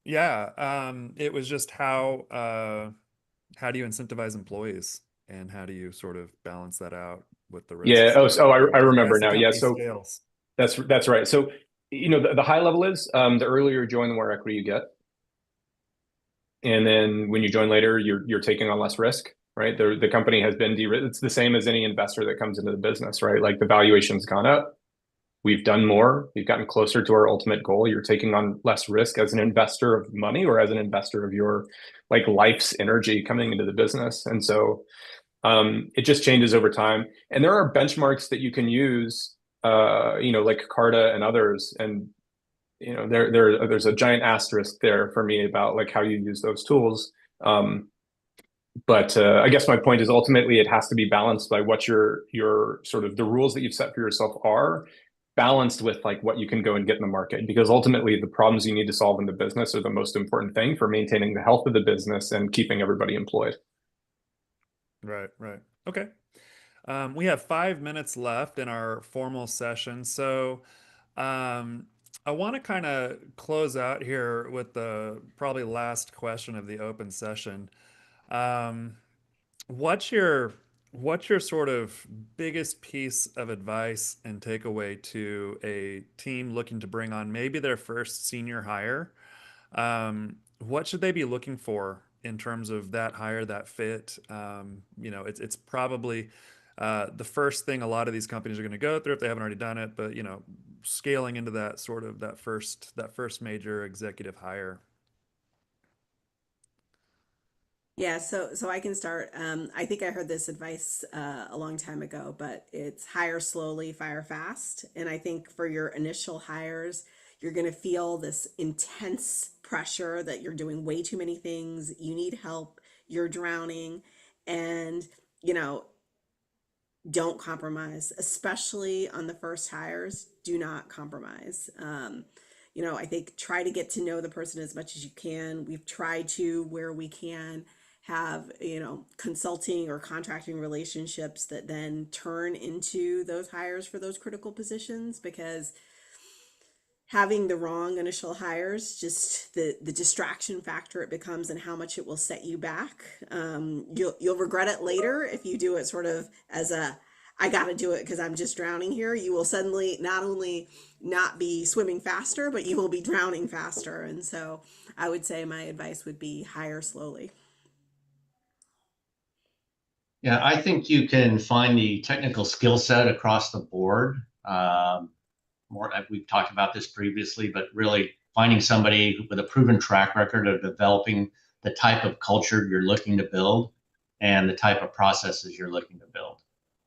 Yeah, it was just how do you incentivize employees and how do you sort of balance that out with the Yeah. risks Oh, so I remember as the now. Yeah. company So scales? that's right. So you know the high level is the earlier you join, the more equity you get, and then when you join later, you're taking on less risk, right? The company has been de-risked. It's the same as any investor that comes into the business, right? Like the valuation's gone up. We've done more. We've gotten closer to our ultimate goal. You're taking on less risk as an investor of money or as an investor of your like life's energy coming into the business. And so it just changes over time. And there are benchmarks that you can use, you know, like Carta and others. And you know, there's a giant asterisk there for me about like how you use those tools. Um, but I guess my point is ultimately it has to be balanced by what your sort of the rules that you've set for yourself are balanced with like what you can go and get in the market because ultimately the problems you need to solve in the business are the most important thing for maintaining the health of the business and keeping everybody employed. Right, right. Okay. We have 5 minutes left in our formal session, so I want to kind of close out here with the probably last question of the open session. Um, What's your sort of biggest piece of advice and takeaway to a team looking to bring on maybe their first senior hire? What should they be looking for in terms of that hire, that fit? You know, it's probably the first thing a lot of these companies are going to go through if they haven't already done it. But you know, scaling into that sort of that first major executive hire. Yeah, so I can start. I think I heard this advice a long time ago, but it's hire slowly, fire fast. And I think for your initial hires, you're going to feel this intense pressure that you're doing way too many things. You need help. You're drowning, and you know don't compromise, especially on the first hires. Do not compromise. I think try to get to know the person as much as you can. We've tried to, where we can, have, consulting or contracting relationships that then turn into those hires for those critical positions because having the wrong initial hires, just the distraction factor it becomes and how much it will set you back. You'll regret it later if you do it sort of as a I got to do it because I'm just drowning here. You will suddenly not only not be swimming faster, but you will be drowning faster. And so I would say my advice would be hire slowly. Yeah, I think you can find the technical skill set across the board. More, we've talked about this previously, but really finding somebody with a proven track record of developing the type of culture you're looking to build and the type of processes you're looking to build,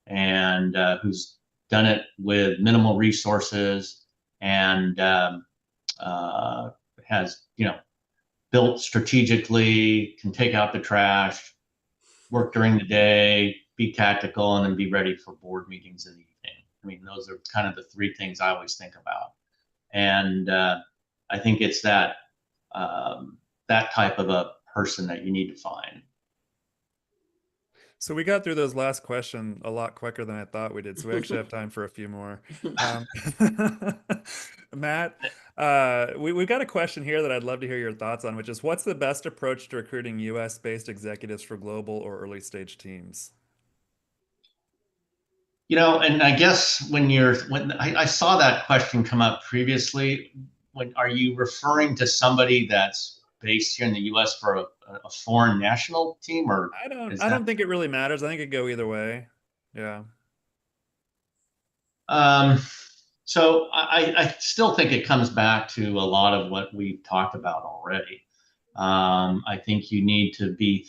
and who's done it with minimal resources, and has, built strategically, can take out the trash, work during the day, be tactical, and then be ready for board meetings in the evening. I mean, those are kind of the three things I always think about. And I think it's that type of a person that you need to find. So we got through those last question a lot quicker than I thought we did. So we actually have time for a few more. Um, Matt, we've got a question here that I'd love to hear your thoughts on, which is what's the best approach to recruiting US-based executives for global or early stage teams? And I guess when I saw that question come up previously, are you referring to somebody that's based here in the US for a foreign national team, or I don't think it really matters. I think it could go either way. Yeah. So I still think it comes back to a lot of what we've talked about already. I think you need to be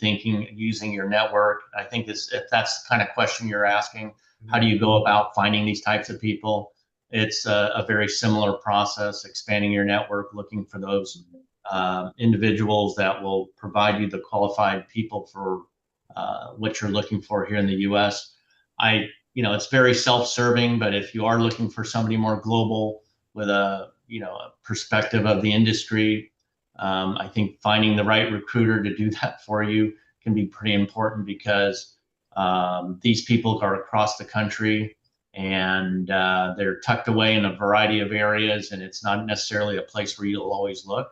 using your network. I think if that's the kind of question you're asking, how do you go about finding these types of people? It's a very similar process, expanding your network, looking for those individuals that will provide you the qualified people for what you're looking for here in the US. It's very self-serving, but if you are looking for somebody more global with a perspective of the industry, I think finding the right recruiter to do that for you can be pretty important, because these people are across the country, and they're tucked away in a variety of areas, and it's not necessarily a place where you'll always look.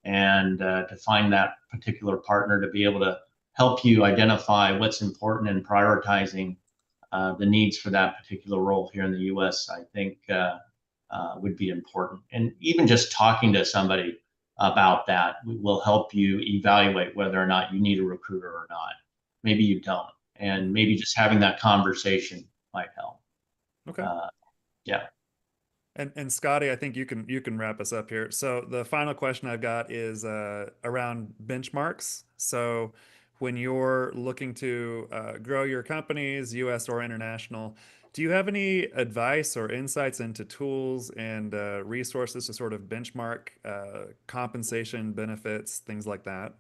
And to find that particular partner to be able to help you identify what's important and prioritizing the needs for that particular role here in the US, I think would be important. And even just talking to somebody about that will help you evaluate whether or not you need a recruiter or not. Maybe you don't. And maybe just having that conversation might help. Okay. Yeah. And Scotty, I think you can wrap us up here. So the final question I've got is around benchmarks. So when you're looking to grow your companies, US or international, do you have any advice or insights into tools and resources to sort of benchmark compensation, benefits, things like that?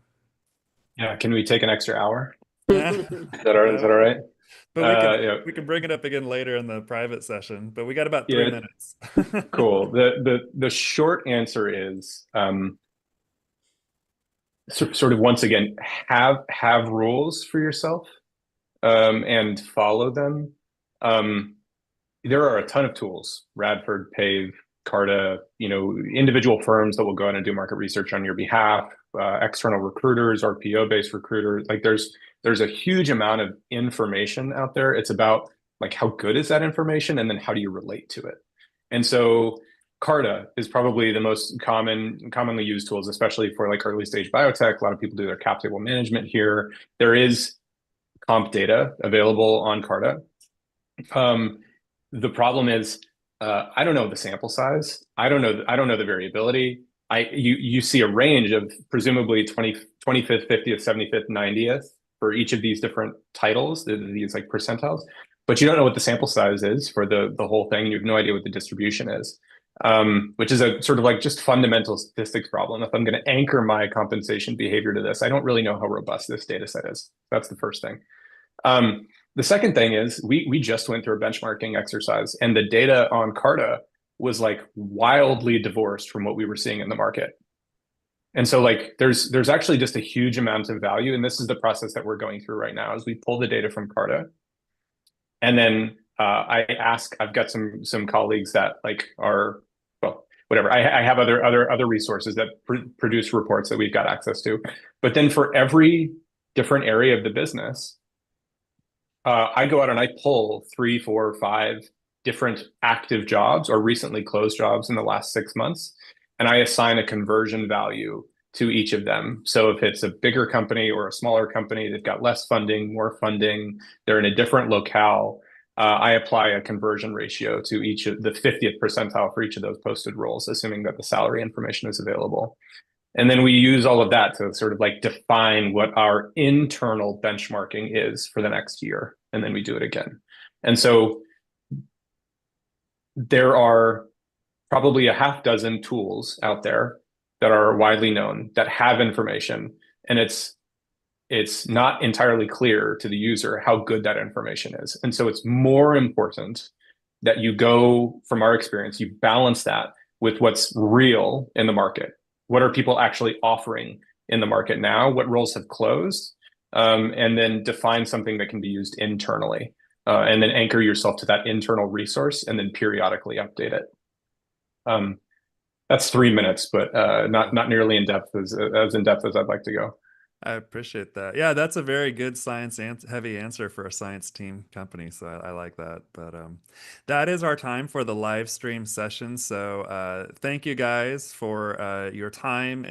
Yeah, can we take an extra hour? Yeah. Is that all right? Is that all right? But we can bring it up again later in the private session, but we got about 3 minutes. Cool. The short answer is sort of, once again, have rules for yourself and follow them. There are a ton of tools, Radford, Pave, Carta, individual firms that will go out and do market research on your behalf, external recruiters, RPO-based recruiters. Like there's a huge amount of information out there. It's about like how good is that information, and then how do you relate to it? And so Carta is probably the most commonly used tools, especially for like early stage biotech. A lot of people do their cap table management here. There is comp data available on Carta. The problem is I don't know the sample size. I don't know the variability. You see a range of presumably 25th, 50th, 75th, 90th for each of these different titles, these like percentiles, but you don't know what the sample size is for the whole thing. You have no idea what the distribution is, which is a sort of like just fundamental statistics problem. If I'm going to anchor my compensation behavior to this, I don't really know how robust this data set is. That's the first thing. The second thing is we just went through a benchmarking exercise, and the data on Carta was like wildly divorced from what we were seeing in the market. And so like there's actually just a huge amount of value, and this is the process that we're going through right now, is we pull the data from Carta, and then I've got some colleagues that like are, well, whatever. I have other resources that produce reports that we've got access to. But then for every different area of the business, I go out and I pull 3, 4, 5 different active jobs or recently closed jobs in the last 6 months, and I assign a conversion value to each of them. So if it's a bigger company or a smaller company, they've got less funding, more funding, they're in a different locale, I apply a conversion ratio to each of the 50th percentile for each of those posted roles, assuming that the salary information is available. And then we use all of that to sort of like define what our internal benchmarking is for the next year. And then we do it again. And so there are probably a half dozen tools out there that are widely known that have information, and it's not entirely clear to the user how good that information is. And so it's more important that you go, from our experience, you balance that with what's real in the market. What are people actually offering in the market now? What roles have closed? And then define something that can be used internally. And then anchor yourself to that internal resource and then periodically update it. That's 3 minutes, but not nearly in depth as in depth as I'd like to go. I appreciate that. Yeah, that's a very good science heavy answer for a science team company. So I like that. But that is our time for the live stream session. So thank you guys for your time.